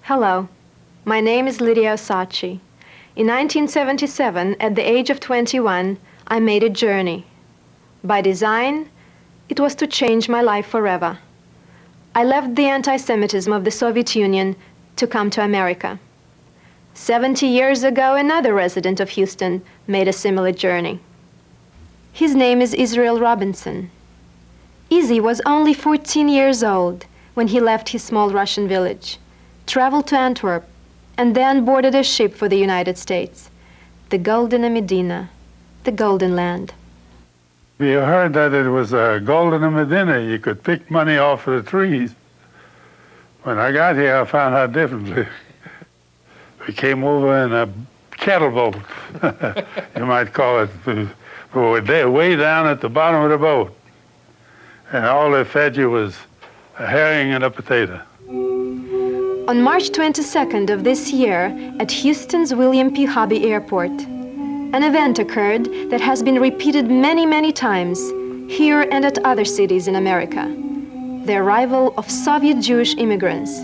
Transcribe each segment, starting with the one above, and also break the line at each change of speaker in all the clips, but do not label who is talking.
Hello, my name is Lydia Osachi. In 1977, at the age of 21, I made a journey. By design, it was to change my life forever. I left the anti-Semitism of the Soviet Union to come to America. 70 years ago, another resident of Houston made a similar journey. His name is Israel Robinson. Izzy was only 14 years old when he left his small Russian village, traveled to Antwerp, and then boarded a ship for the United States, the Golden Medina, the Golden Land.
You heard that it was a Golden Medina. You could pick money off of the trees. When I got here, I found out differently. We came over in a cattle boat, you might call it. We were there, way down at the bottom of the boat. And all they fed you was a herring and a potato.
On March 22nd of this year, at Houston's William P. Hobby Airport, an event occurred that has been repeated many, many times here and at other cities in America: the arrival of Soviet Jewish immigrants.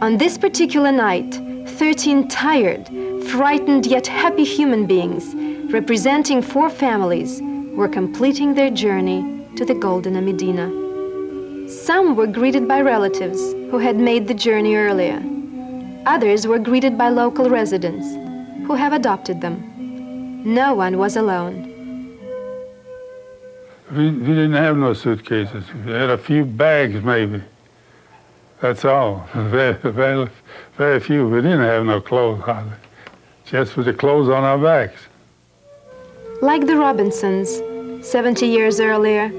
On this particular night, 13 tired, frightened yet happy human beings, representing 4 families, were completing their journey to the Golden Medina. Some were greeted by relatives who had made the journey earlier. Others were greeted by local residents who have adopted them. No one was alone.
We didn't have no suitcases. We had a few bags, maybe. That's all. Very few. We didn't have no clothes, hardly. Just with the clothes on our backs.
Like the Robinsons, 70 years earlier,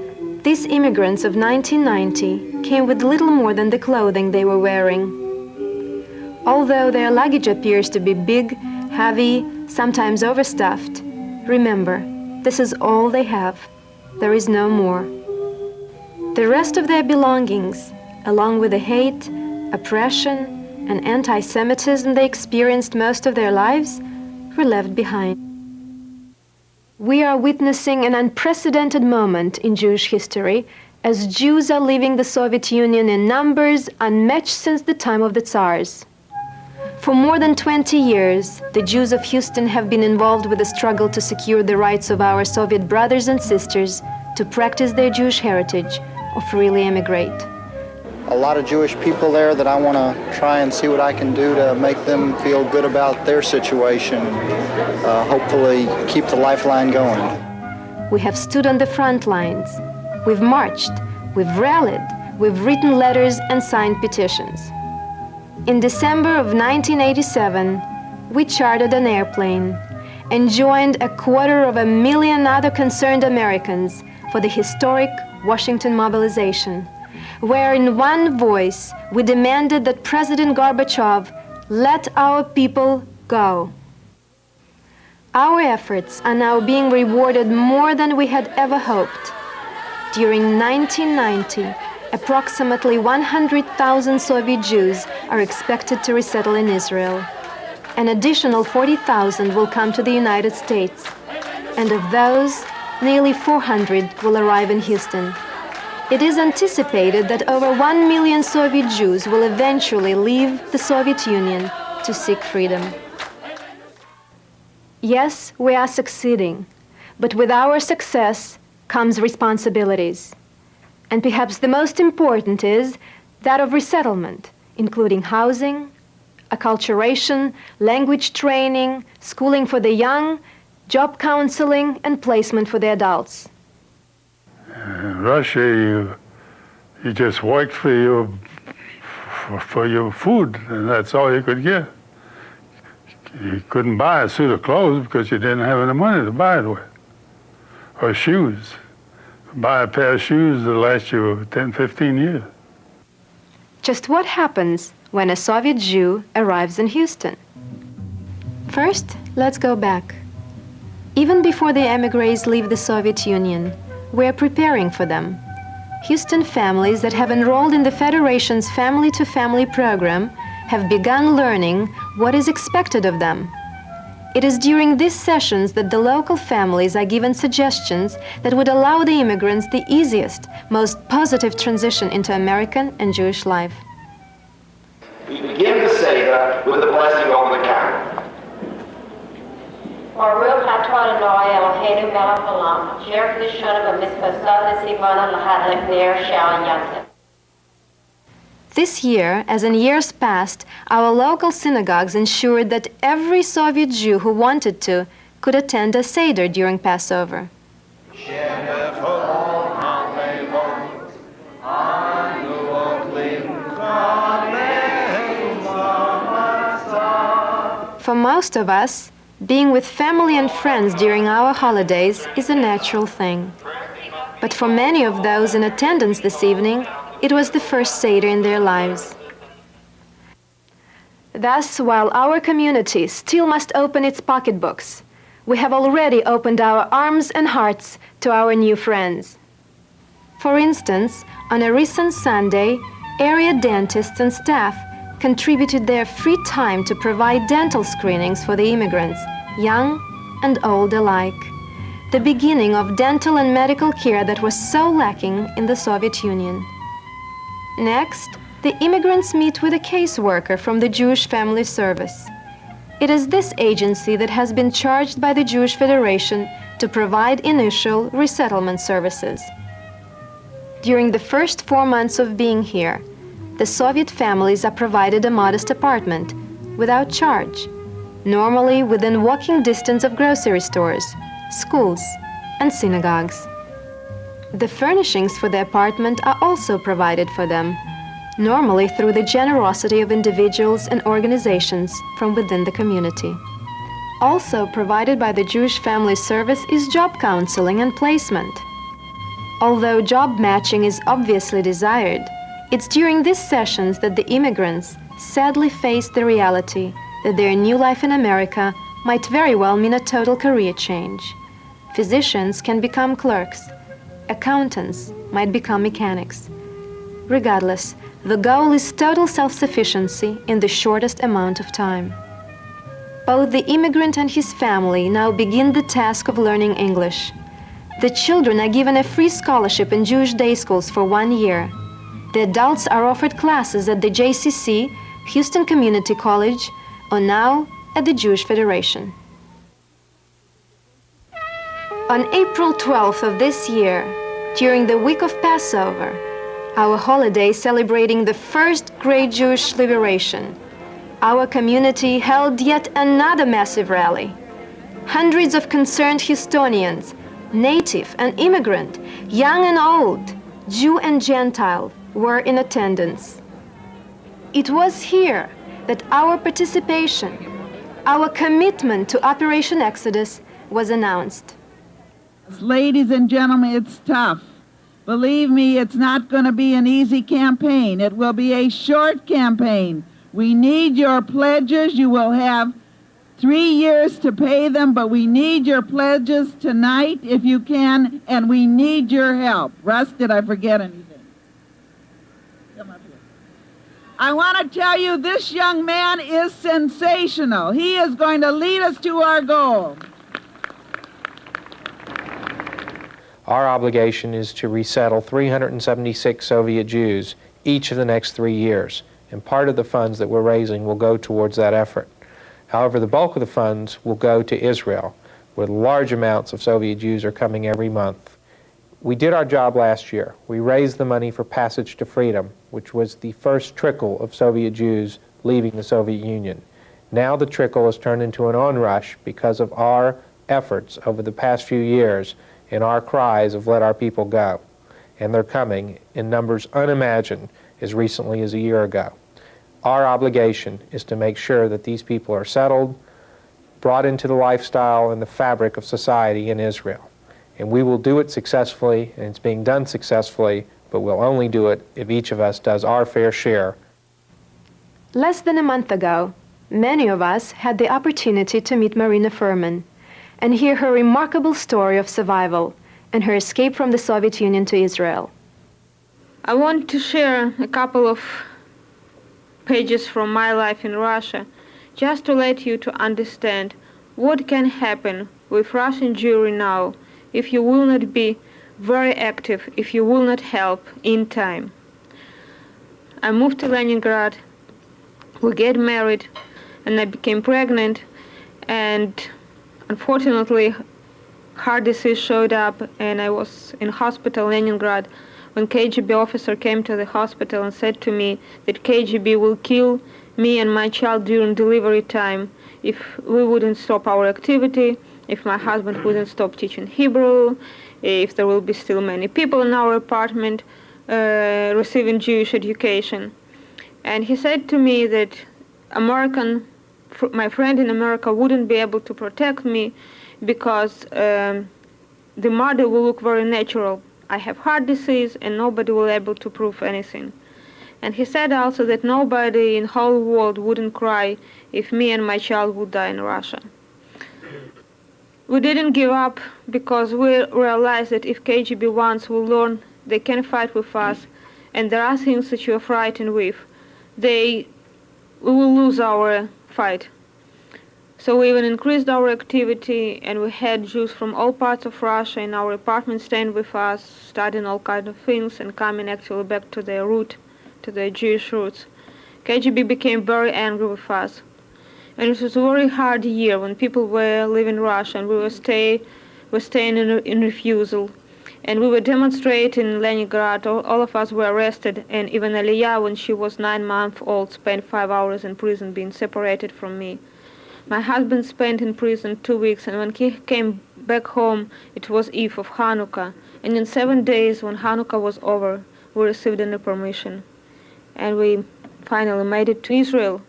these immigrants of 1990 came with little more than the clothing they were wearing. Although their luggage appears to be big, heavy, sometimes overstuffed, remember, this is all they have. There is no more. The rest of their belongings, along with the hate, oppression, and anti-Semitism they experienced most of their lives, were left behind. We are witnessing an unprecedented moment in Jewish history as Jews are leaving the Soviet Union in numbers unmatched since the time of the Tsars. For more than 20 years, the Jews of Houston have been involved with the struggle to secure the rights of our Soviet brothers and sisters to practice their Jewish heritage or freely emigrate.
A lot of Jewish people there that I want to try and see what I can do to make them feel good about their situation, hopefully keep the lifeline going.
We have stood on the front lines. We've marched, we've rallied, we've written letters and signed petitions. In December of 1987, we chartered an airplane and joined 250,000 other concerned Americans for the historic Washington mobilization, where in one voice we demanded that President Gorbachev let our people go. Our efforts are now being rewarded more than we had ever hoped. During 1990, approximately 100,000 Soviet Jews are expected to resettle in Israel. An additional 40,000 will come to the United States, and of those, nearly 400 will arrive in Houston. It is anticipated that over 1 million Soviet Jews will eventually leave the Soviet Union to seek freedom. Yes, we are succeeding, but with our success comes responsibilities. And perhaps the most important is that of resettlement, including housing, acculturation, language training, schooling for the young, job counseling, and placement for the adults.
In Russia, you just worked for your food, and that's all you could get. You couldn't buy a suit of clothes because you didn't have any money to buy it with, or shoes. Buy a pair of shoes that last you 10, 15 years.
Just what happens when a Soviet Jew arrives in Houston? First, let's go back. Even before the emigres leave the Soviet Union, we're preparing for them. Houston families that have enrolled in the Federation's family-to-family program have begun learning what is expected of them. It is during these sessions that the local families are given suggestions that would allow the immigrants the easiest, most positive transition into American and Jewish life.
We begin the Seder with a blessing over the camera.
Baruch atah Adonai Eloheinu melech haolam, asher k'dishonu b'mitzvosav v'tzivonu l'hadlek ner shel yontif.
This year, as in years past, our local synagogues ensured that every Soviet Jew who wanted to could attend a Seder during Passover. For most of us, being with family and friends during our holidays is a natural thing. But for many of those in attendance this evening, it was the first Seder in their lives. Thus, while our community still must open its pocketbooks, we have already opened our arms and hearts to our new friends. For instance, on a recent Sunday, area dentists and staff contributed their free time to provide dental screenings for the immigrants, young and old alike, the beginning of dental and medical care that was so lacking in the Soviet Union. Next, the immigrants meet with a caseworker from the Jewish Family Service. It is this agency that has been charged by the Jewish Federation to provide initial resettlement services. During the first 4 months of being here, the Soviet families are provided a modest apartment, without charge, normally within walking distance of grocery stores, schools, and synagogues. The furnishings for the apartment are also provided for them, normally through the generosity of individuals and organizations from within the community. Also provided by the Jewish Family Service is job counseling and placement. Although job matching is obviously desired, it's during these sessions that the immigrants sadly face the reality that their new life in America might very well mean a total career change. Physicians can become clerks. Accountants might become mechanics. Regardless, the goal is total self-sufficiency in the shortest amount of time. Both the immigrant and his family now begin the task of learning English. The children are given a free scholarship in Jewish day schools for 1 year. The adults are offered classes at the JCC, Houston Community College, or now at the Jewish Federation. On April 12th of this year, during the week of Passover, our holiday celebrating the first great Jewish liberation, our community held yet another massive rally. Hundreds of concerned Houstonians, native and immigrant, young and old, Jew and Gentile, were in attendance. It was here that our participation, our commitment to Operation Exodus was announced.
Ladies and gentlemen, it's tough. Believe me, it's not going to be an easy campaign. It will be a short campaign. We need your pledges. You will have 3 years to pay them, but we need your pledges tonight if you can, and we need your help. Russ, did I forget anything? Come up here. I want to tell you, this young man is sensational. He is going to lead us to our goal.
Our obligation is to resettle 376 Soviet Jews each of the next 3 years, and part of the funds that we're raising will go towards that effort. However, the bulk of the funds will go to Israel, where large amounts of Soviet Jews are coming every month. We did our job last year. We raised the money for Passage to Freedom, which was the first trickle of Soviet Jews leaving the Soviet Union. Now the trickle has turned into an onrush because of our efforts over the past few years and our cries of let our people go. And they're coming in numbers unimagined as recently as a year ago. Our obligation is to make sure that these people are settled, brought into the lifestyle and the fabric of society in Israel. And we will do it successfully, and it's being done successfully, but we'll only do it if each of us does our fair share.
Less than a month ago, many of us had the opportunity to meet Marina Furman and hear her remarkable story of survival and her escape from the Soviet Union to Israel.
I want to share a couple of pages from my life in Russia, just to let you to understand what can happen with Russian Jewry now if you will not be very active, if you will not help in time. I moved to Leningrad we get married, and I became pregnant, and unfortunately, heart disease showed up, and I was in hospital in Leningrad when KGB officer came to the hospital and said to me that KGB will kill me and my child during delivery time if we wouldn't stop our activity, if my husband wouldn't stop teaching Hebrew, if there will be still many people in our apartment receiving Jewish education. And he said to me that my friend in America wouldn't be able to protect me because the mother will look very natural. I have heart disease and nobody will be able to prove anything. And he said also that nobody in the whole world wouldn't cry if me and my child would die in Russia. We didn't give up because we realized that if KGB once will learn they can fight with us, and there are things that you are frightened with, we will lose our fight. So we even increased our activity, and we had Jews from all parts of Russia in our apartment staying with us, studying all kinds of things and coming actually back to their root, to their Jewish roots. KGB became very angry with us. And it was a very hard year when people were leaving Russia and we were staying in refusal. And we were demonstrating in Leningrad. All of us were arrested, and even Aliyah, when she was 9 months old, spent 5 hours in prison being separated from me. My husband spent in prison 2 weeks, and when he came back home, it was Eve of Hanukkah. And in 7 days, when Hanukkah was over, we received a permission. And we finally made it to Israel.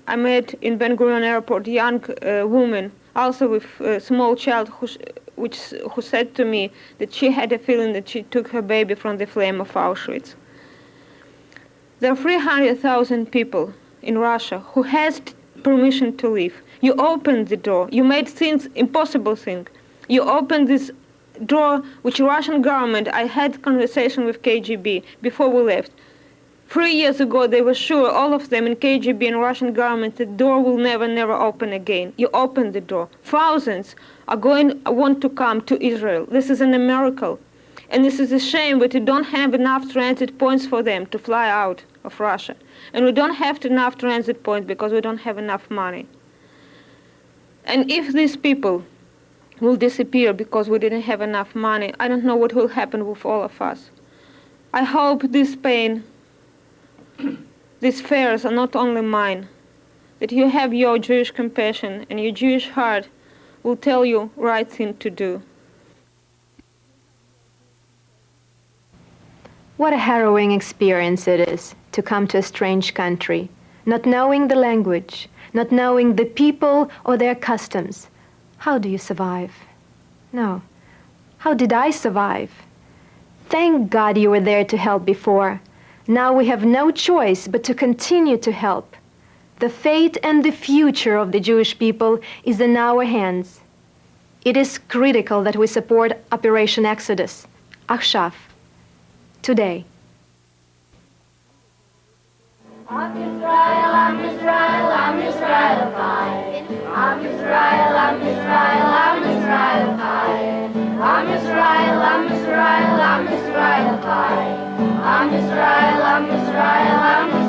I met in Ben Gurion airport a young woman, also with a small child, who said to me that she had a feeling that she took her baby from the flame of Auschwitz. There are 300,000 people in Russia who has permission to leave. You opened the door. You made things, impossible thing. You opened this door, which Russian government, I had conversation with KGB before we left. 3 years ago, they were sure, all of them in KGB and Russian government, the door will never open again. You opened the door. Thousands want to come to Israel. This is a miracle. And this is a shame that we don't have enough transit points for them to fly out of Russia. And we don't have enough transit points because we don't have enough money. And if these people will disappear because we didn't have enough money, I don't know what will happen with all of us. I hope this pain, these fears are not only mine, that you have your Jewish compassion and your Jewish heart will tell you right thing to do.
What a harrowing experience it is to come to a strange country, not knowing the language, not knowing the people or their customs. How do you survive? No. How did I survive? Thank God you were there to help before. Now we have no choice but to continue to help. The fate and the future of the Jewish people is in our hands. It is critical that we support Operation Exodus, Achshav, today.
Am Yisrael, Am Yisrael, Am Yisrael Chai. Am Yisrael, Am Yisrael, Am Yisrael Chai. Am Yisrael, Am Yisrael, Am Yisrael Chai. Am Yisrael, Am Yisrael, Am